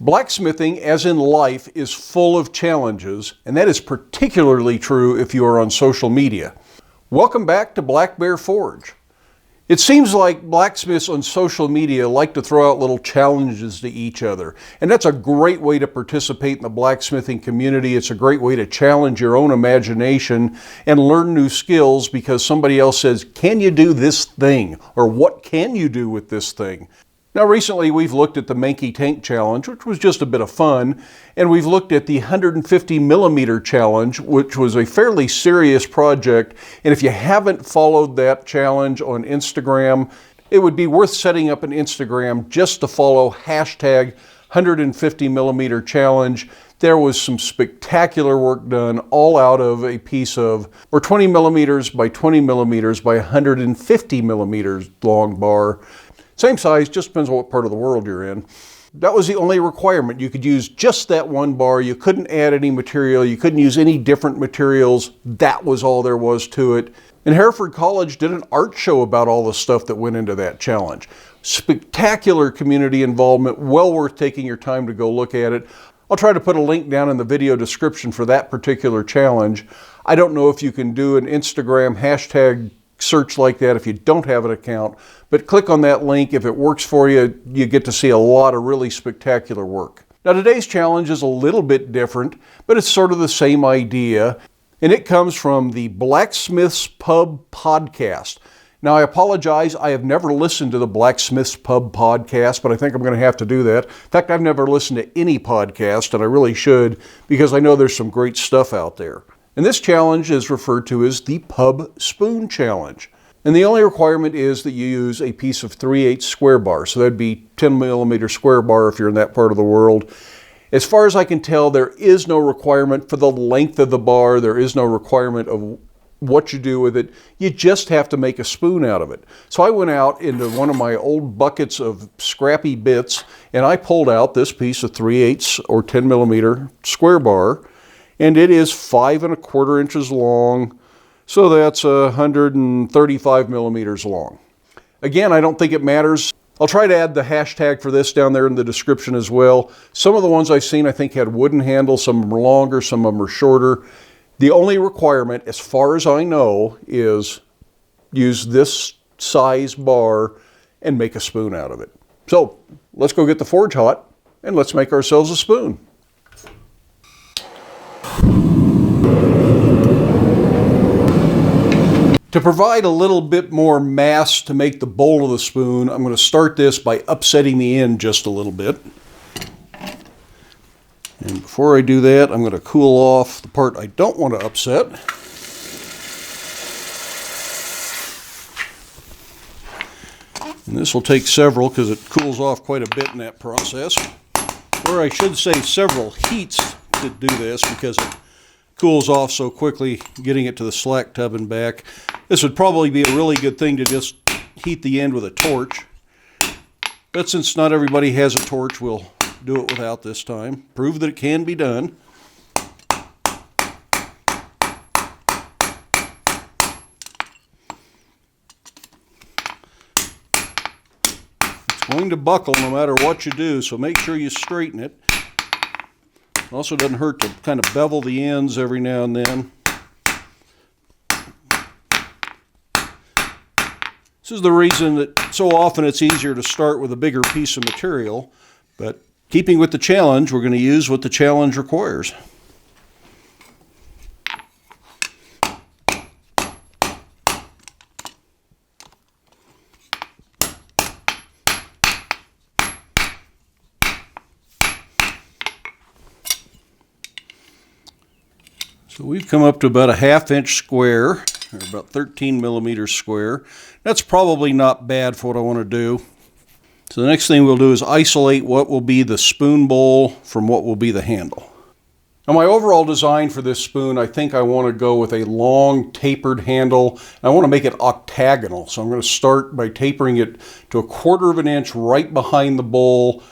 Blacksmithing, as in life, is full of challenges, and that is particularly true if you are on social media. Welcome back to Black Bear Forge. It seems like blacksmiths on social media like to throw out little challenges to each other, and that's a great way to participate in the blacksmithing community. It's a great way to challenge your own imagination and learn new skills because somebody else says, "Can you do this thing?" or "What can you do with this thing?" Now recently we've looked at the Mankey Tank Challenge, which was just a bit of fun, and we've looked at the 150 millimeter challenge, which was a fairly serious project, and if you haven't followed that challenge on Instagram, it would be worth setting up an Instagram just to follow hashtag 150 millimeter challenge. There was some spectacular work done all out of a piece of, or 20 millimeters by 20 millimeters by 150 millimeters long bar. Same size, just depends on what part of the world you're in. That was the only requirement. You could use just that one bar. You couldn't add any material. You couldn't use any different materials. That was all there was to it. And Hereford College did an art show about all the stuff that went into that challenge. Spectacular community involvement, well worth taking your time to go look at it. I'll try to put a link down in the video description for that particular challenge. I don't know if you can do an Instagram hashtag search like that if you don't have an account, but click on that link. If it works for you, you get to see a lot of really spectacular work. Now today's challenge is a little bit different, but it's sort of the same idea, and it comes from the Blacksmith's Pub podcast. Now I apologize, I have never listened to the Blacksmith's Pub podcast, but I think I'm going to have to do that. In fact, I've never listened to any podcast, and I really should, because I know there's some great stuff out there. And this challenge is referred to as the Pub Spoon Challenge. And the only requirement is that you use a piece of 3/8 square bar. So that'd be 10 millimeter square bar if you're in that part of the world. As far as I can tell, there is no requirement for the length of the bar. There is no requirement of what you do with it. You just have to make a spoon out of it. So I went out into one of my old buckets of scrappy bits and I pulled out this piece of 3/8 or 10 millimeter square bar. And it is 5 1/4 inches long, so that's 135 millimeters long. Again, I don't think it matters. I'll try to add the hashtag for this down there in the description as well. Some of the ones I've seen I think had wooden handles, some of them are longer, some of them are shorter. The only requirement, as far as I know, is use this size bar and make a spoon out of it. So let's go get the forge hot and let's make ourselves a spoon. To provide a little bit more mass to make the bowl of the spoon, I'm going to start this by upsetting the end just a little bit. And before I do that, I'm going to cool off the part I don't want to upset. And this will take several because it cools off quite a bit in that process. Or I should say several heats to do this because it cools off so quickly getting it to the slack tub and back. This would probably be a really good thing to just heat the end with a torch. But since not everybody has a torch, we'll do it without this time. Prove that it can be done. It's going to buckle no matter what you do, so make sure you straighten it. It also doesn't hurt to kind of bevel the ends every now and then. This is the reason that so often it's easier to start with a bigger piece of material, but keeping with the challenge, we're going to use what the challenge requires. So we've come up to about a 1/2 inch square, or about 13 millimeters square. That's probably not bad for what I want to do. So the next thing we'll do is isolate what will be the spoon bowl from what will be the handle. Now my overall design for this spoon, I think I want to go with a long tapered handle. I want to make it octagonal, so I'm going to start by tapering it to 1/4 inch right behind the bowl,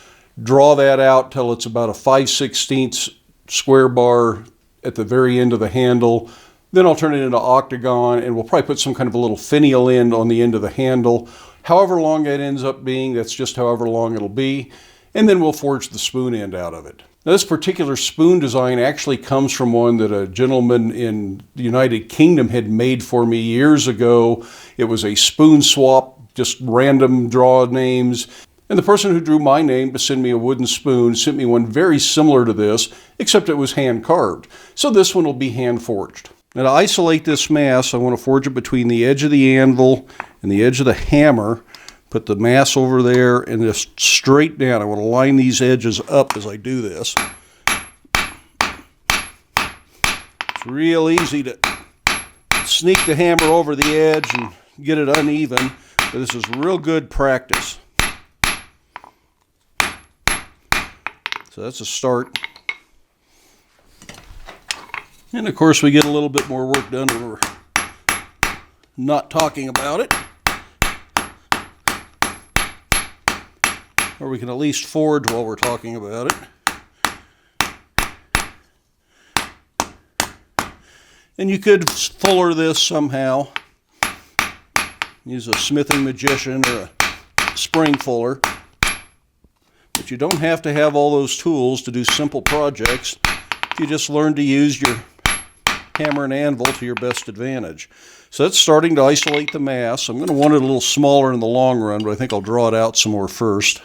draw that out till it's about a 5/16 square bar at the very end of the handle. Then I'll turn it into octagon, and we'll probably put some kind of a little finial end on the end of the handle. However long that ends up being, that's just however long it'll be. and then we'll forge the spoon end out of it. Now, this particular spoon design actually comes from one that a gentleman in the United Kingdom had made for me years ago. It was a spoon swap, just random draw names. And the person who drew my name to send me a wooden spoon sent me one very similar to this, except it was hand carved. So this one will be hand forged. Now, to isolate this mass, I want to forge it between the edge of the anvil and the edge of the hammer. Put the mass over there and just straight down. I want to line these edges up as I do this. It's real easy to sneak the hammer over the edge and get it uneven, but this is real good practice. So that's a start. And of course we get a little bit more work done when we're not talking about it. Or we can at least forge while we're talking about it. And you could fuller this somehow. Use a smithing magician or a spring fuller. But you don't have to have all those tools to do simple projects if you just learn to use your hammer and anvil to your best advantage. So that's starting to isolate the mass. I'm going to want it a little smaller in the long run, but I think I'll draw it out some more first.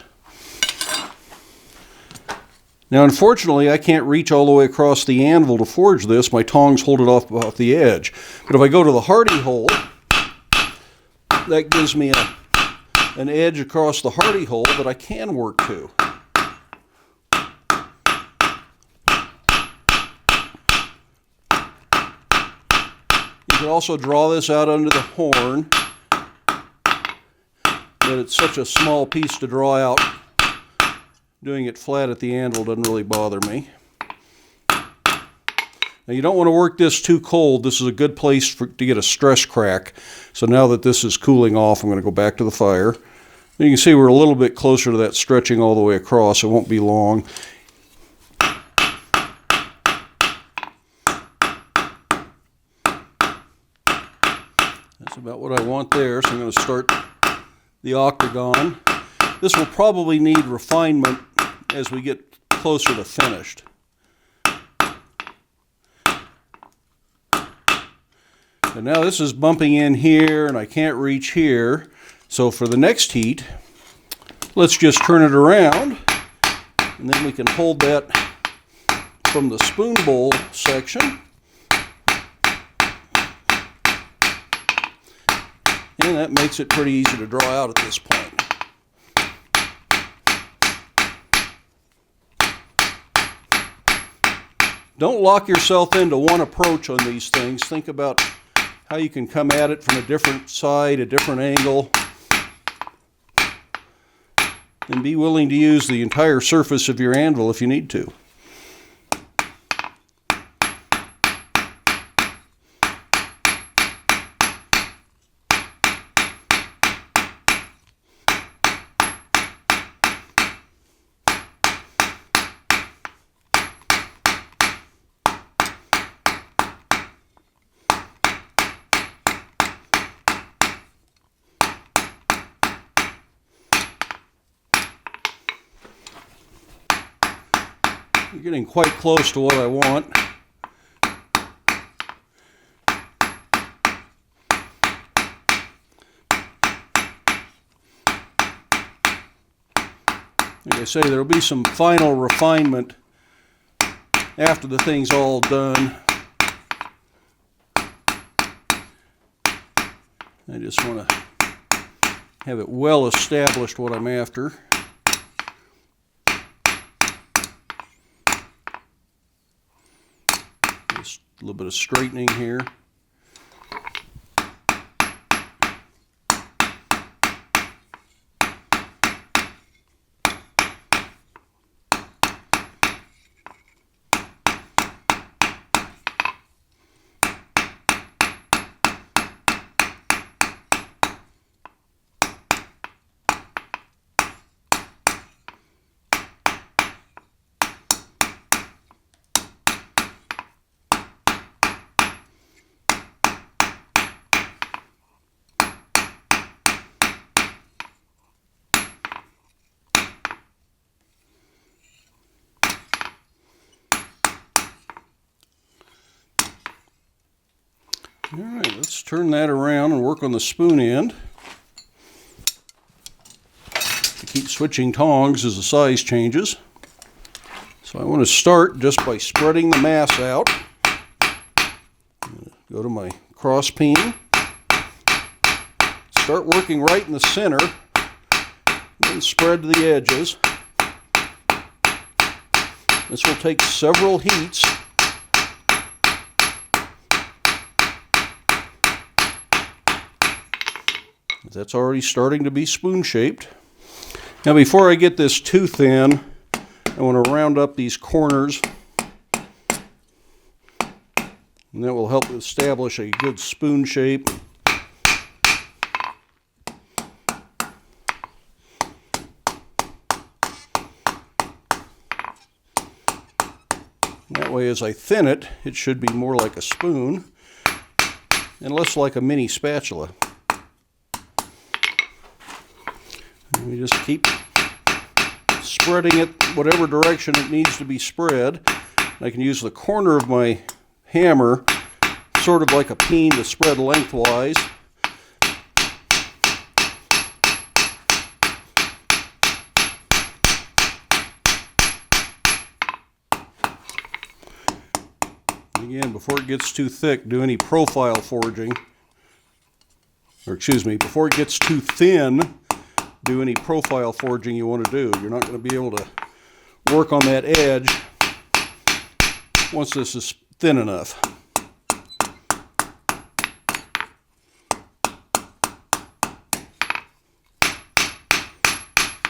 Now, unfortunately, I can't reach all the way across the anvil to forge this. My tongs hold it off the edge. But if I go to the hardy hole, that gives me an edge across the hardy hole that I can work to. You can also draw this out under the horn, but it's such a small piece to draw out. Doing it flat at the anvil doesn't really bother me. Now, you don't want to work this too cold. This is a good place to get a stress crack. So now that this is cooling off, I'm going to go back to the fire. And you can see we're a little bit closer to that stretching all the way across. It won't be long. That's about what I want there. So I'm going to start the octagon. This will probably need refinement as we get closer to finished. And now this is bumping in here and I can't reach here. So for the next heat, let's just turn it around and then we can hold that from the spoon bowl section. And that makes it pretty easy to draw out at this point. Don't lock yourself into one approach on these things. Think about how you can come at it from a different side, a different angle. And be willing to use the entire surface of your anvil if you need to. You're getting quite close to what I want. Like I say, there'll be some final refinement after the thing's all done. I just want to have it well established what I'm after. Just a little bit of straightening here. All right, let's turn that around and work on the spoon end. I keep switching tongs as the size changes. So I want to start just by spreading the mass out. Go to my cross peen. Start working right in the center, then spread to the edges. This will take several heats. That's already starting to be spoon shaped. Now before I get this too thin, I want to round up these corners, and that will help establish a good spoon shape. That way as I thin it, it should be more like a spoon and less like a mini spatula. And we just keep spreading it whatever direction it needs to be spread. I can use the corner of my hammer sort of like a peen to spread lengthwise. Again, before it gets too thick, do any profile forging. Or excuse me, before it gets too thin, do any profile forging you want to do. You're not going to be able to work on that edge once this is thin enough.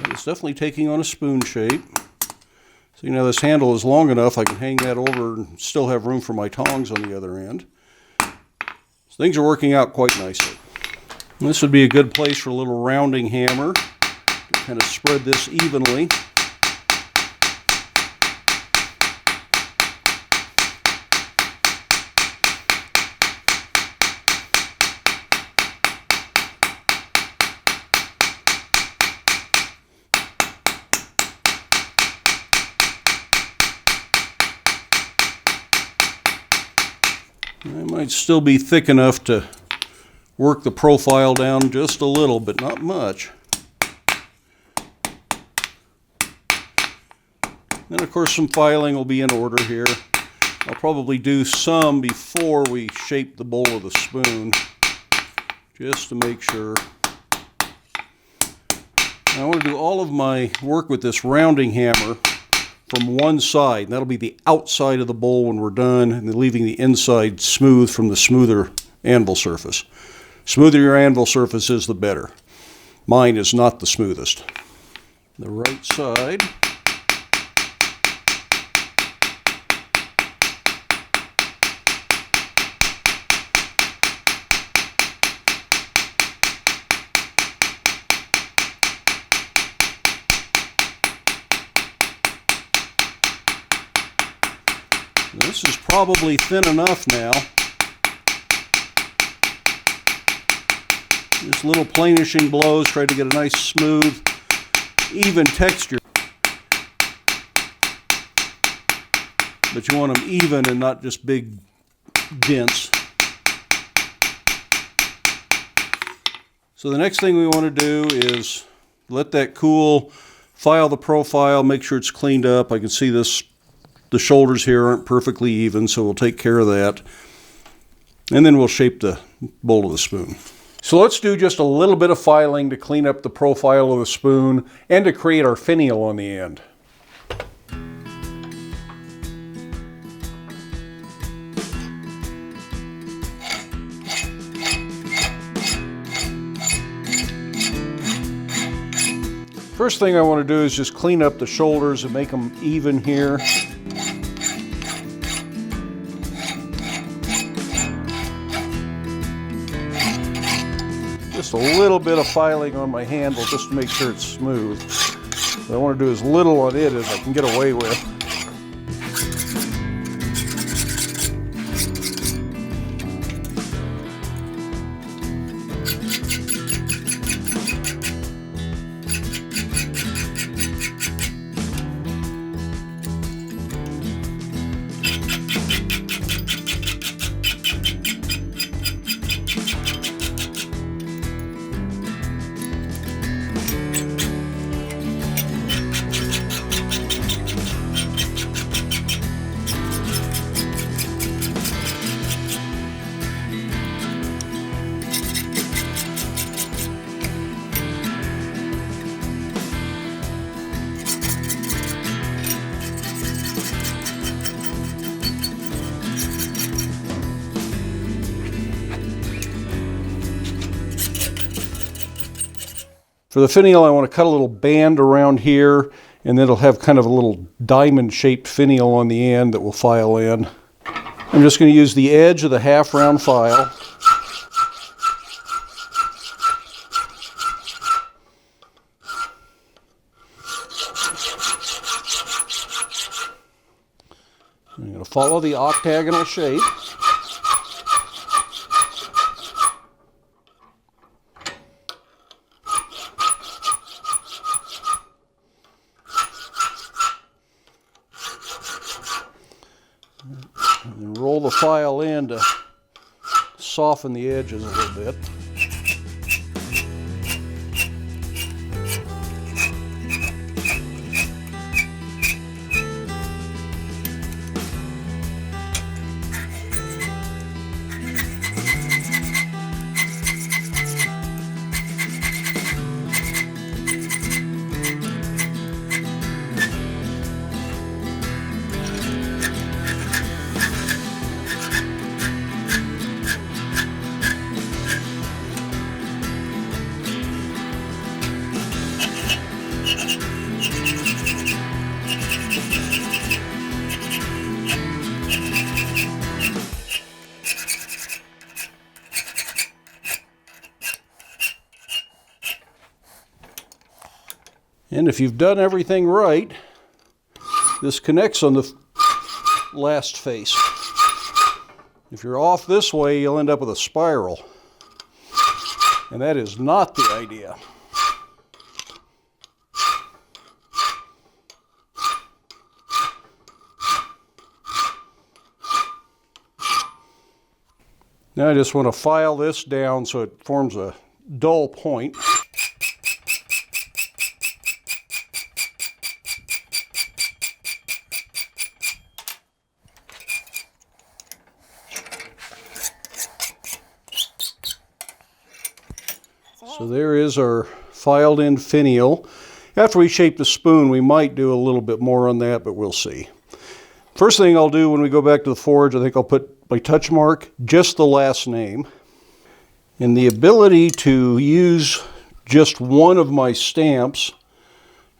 It's definitely taking on a spoon shape. So now this handle is long enough, I can hang that over and still have room for my tongs on the other end. So things are working out quite nicely. And this would be a good place for a little rounding hammer to kind of spread this evenly. It might still be thick enough to work the profile down just a little, but not much. Then of course some filing will be in order here. I'll probably do some before we shape the bowl of the spoon, just to make sure. Now I want to do all of my work with this rounding hammer from one side, and that'll be the outside of the bowl when we're done, and then leaving the inside smooth from the smoother anvil surface. Smoother your anvil surface is, the better. Mine is not the smoothest. The right side. This is probably thin enough now. Just little planishing blows, try to get a nice smooth, even texture. But you want them even and not just big dents. So the next thing we want to do is let that cool, file the profile, make sure it's cleaned up. I can see this. The shoulders here aren't perfectly even, so we'll take care of that. And then we'll shape the bowl of the spoon. So let's do just a little bit of filing to clean up the profile of the spoon and to create our finial on the end. First thing I want to do is just clean up the shoulders and make them even here. Just a little bit of filing on my handle just to make sure it's smooth. What I want to do as little on it as I can get away with. For the finial, I want to cut a little band around here, and then it'll have kind of a little diamond-shaped finial on the end that will file in. I'm just going to use the edge of the half-round file. I'm going to follow the octagonal shape. And roll the file in to soften the edges a little bit. And if you've done everything right, this connects on the last face. If you're off this way, you'll end up with a spiral. And that is not the idea. Now I just want to file this down so it forms a dull point. So there is our filed in finial. After we shape the spoon, we might do a little bit more on that, but we'll see. First thing I'll do when we go back to the forge, I think I'll put my touch mark, just the last name. And the ability to use just one of my stamps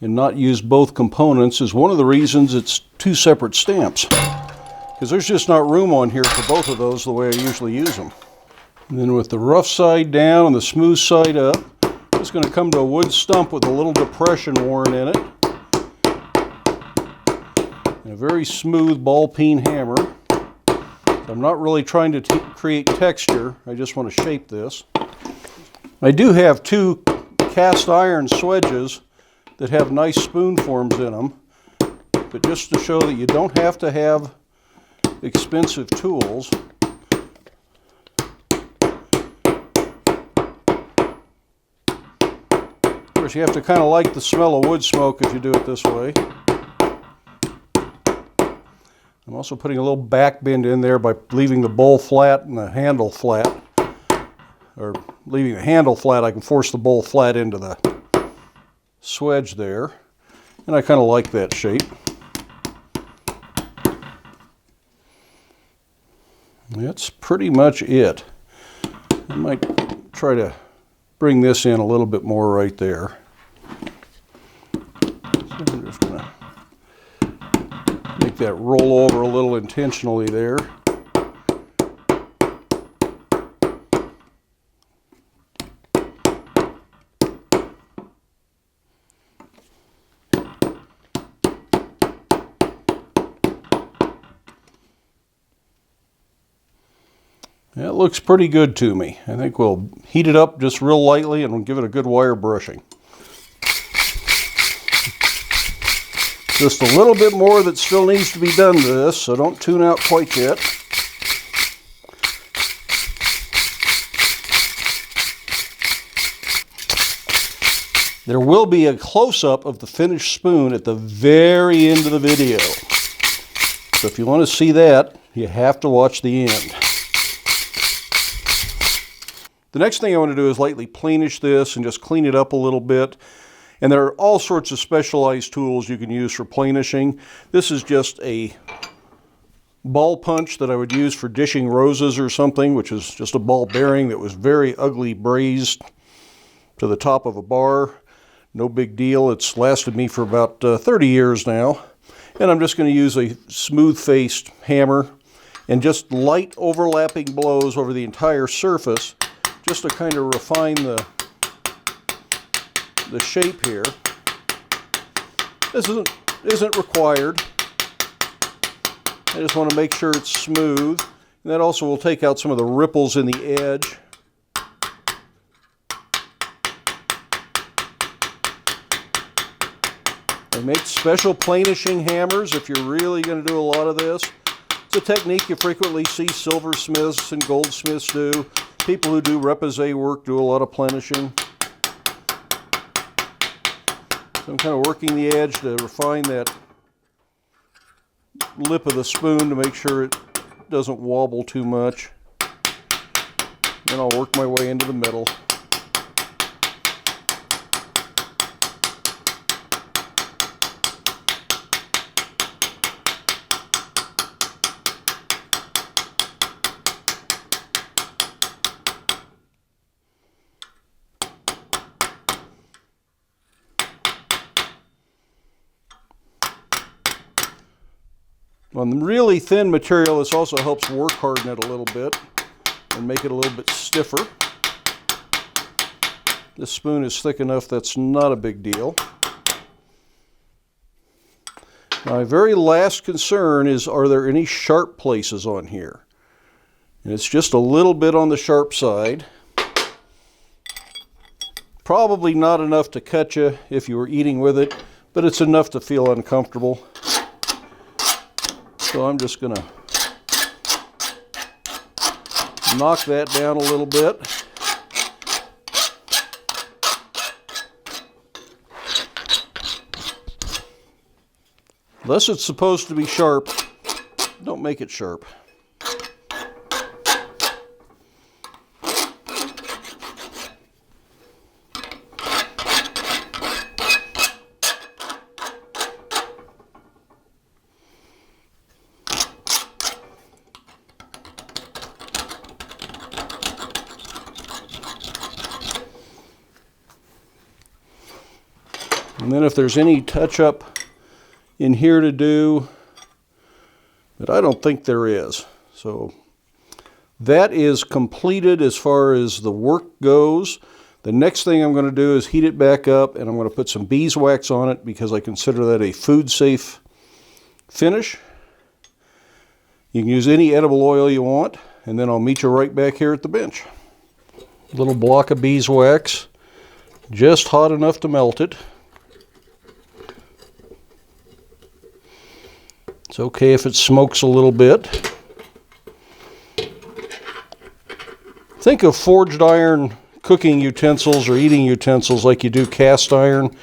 and not use both components is one of the reasons it's two separate stamps. Because there's just not room on here for both of those the way I usually use them. And then with the rough side down and the smooth side up, I'm just going to come to a wood stump with a little depression worn in it. And a very smooth ball peen hammer. I'm not really trying to create texture, I just want to shape this. I do have two cast iron swedges that have nice spoon forms in them, but just to show that you don't have to have expensive tools. Of course, you have to kind of like the smell of wood smoke if you do it this way. I'm also putting a little back bend in there by leaving the bowl flat and the handle flat. Or leaving the handle flat, I can force the bowl flat into the swedge there. And I kind of like that shape. That's pretty much it. I might try to bring this in a little bit more right there. So I'm just going to make that roll over a little intentionally there. That looks pretty good to me. I think we'll heat it up just real lightly and we'll give it a good wire brushing. Just a little bit more that still needs to be done to this, so don't tune out quite yet. There will be a close-up of the finished spoon at the very end of the video. So if you want to see that, you have to watch the end. The next thing I want to do is lightly planish this and just clean it up a little bit. And there are all sorts of specialized tools you can use for planishing. This is just a ball punch that I would use for dishing roses or something, which is just a ball bearing that was very ugly brazed to the top of a bar. No big deal. It's lasted me for about 30 years now. And I'm just going to use a smooth-faced hammer and just light overlapping blows over the entire surface just to kind of refine the shape here. This isn't required. I just want to make sure it's smooth. And that also will take out some of the ripples in the edge. They make special planishing hammers if you're really going to do a lot of this. It's a technique you frequently see silversmiths and goldsmiths do. People who do repoussé work do a lot of plenishing. So I'm kind of working the edge to refine that lip of the spoon to make sure it doesn't wobble too much. Then I'll work my way into the middle. On the really thin material, this also helps work harden it a little bit and make it a little bit stiffer. This spoon is thick enough that's not a big deal. My very last concern is, are there any sharp places on here? And it's just a little bit on the sharp side. Probably not enough to cut you if you were eating with it, but it's enough to feel uncomfortable. So I'm just going to knock that down a little bit. Unless it's supposed to be sharp, don't make it sharp. And then if there's any touch-up in here to do, but I don't think there is. So that is completed as far as the work goes. The next thing I'm going to do is heat it back up, and I'm going to put some beeswax on it because I consider that a food-safe finish. You can use any edible oil you want, and then I'll meet you right back here at the bench. A little block of beeswax, just hot enough to melt it. It's okay if it smokes a little bit. Think of forged iron cooking utensils or eating utensils like you do cast iron,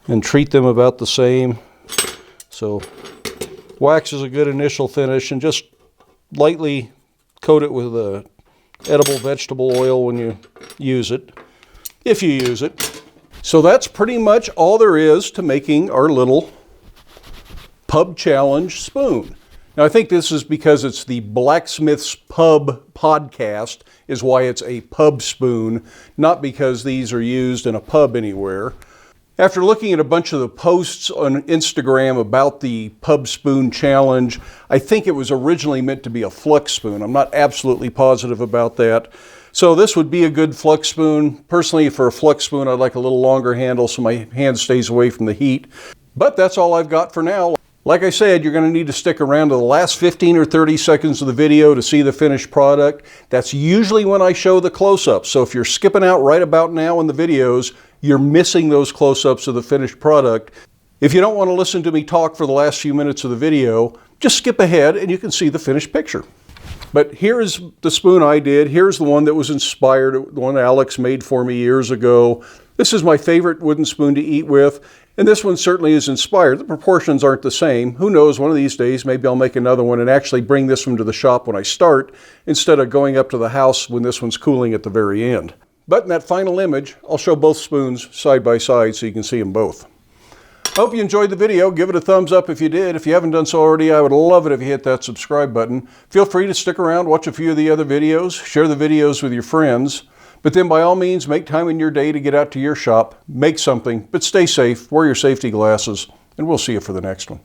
and treat them about the same. So wax is a good initial finish, and just lightly coat it with a edible vegetable oil when you use it, if you use it. So that's pretty much all there is to making our little Pub Challenge spoon. Now I think this is because it's the Blacksmith's Pub podcast is why it's a pub spoon, not because these are used in a pub anywhere. After looking at a bunch of the posts on Instagram about the Pub Spoon Challenge, I think it was originally meant to be a flux spoon. I'm not absolutely positive about that. So this would be a good flux spoon. Personally, for a flux spoon, I'd like a little longer handle so my hand stays away from the heat. But that's all I've got for now. Like I said, you're going to need to stick around to the last 15 or 30 seconds of the video to see the finished product. That's usually when I show the close-ups. So if you're skipping out right about now in the videos, you're missing those close-ups of the finished product. If you don't want to listen to me talk for the last few minutes of the video, just skip ahead and you can see the finished picture. But here is the spoon I did. Here's the one that was inspired, the one Alex made for me years ago. This is my favorite wooden spoon to eat with, and this one certainly is inspired. The proportions aren't the same. Who knows, one of these days maybe I'll make another one and actually bring this one to the shop when I start, instead of going up to the house when this one's cooling at the very end. But in that final image, I'll show both spoons side by side so you can see them both. Hope you enjoyed the video. Give it a thumbs up if you did. If you haven't done so already, I would love it if you hit that subscribe button. Feel free to stick around, watch a few of the other videos, share the videos with your friends. But then by all means, make time in your day to get out to your shop, make something, but stay safe, wear your safety glasses, and we'll see you for the next one.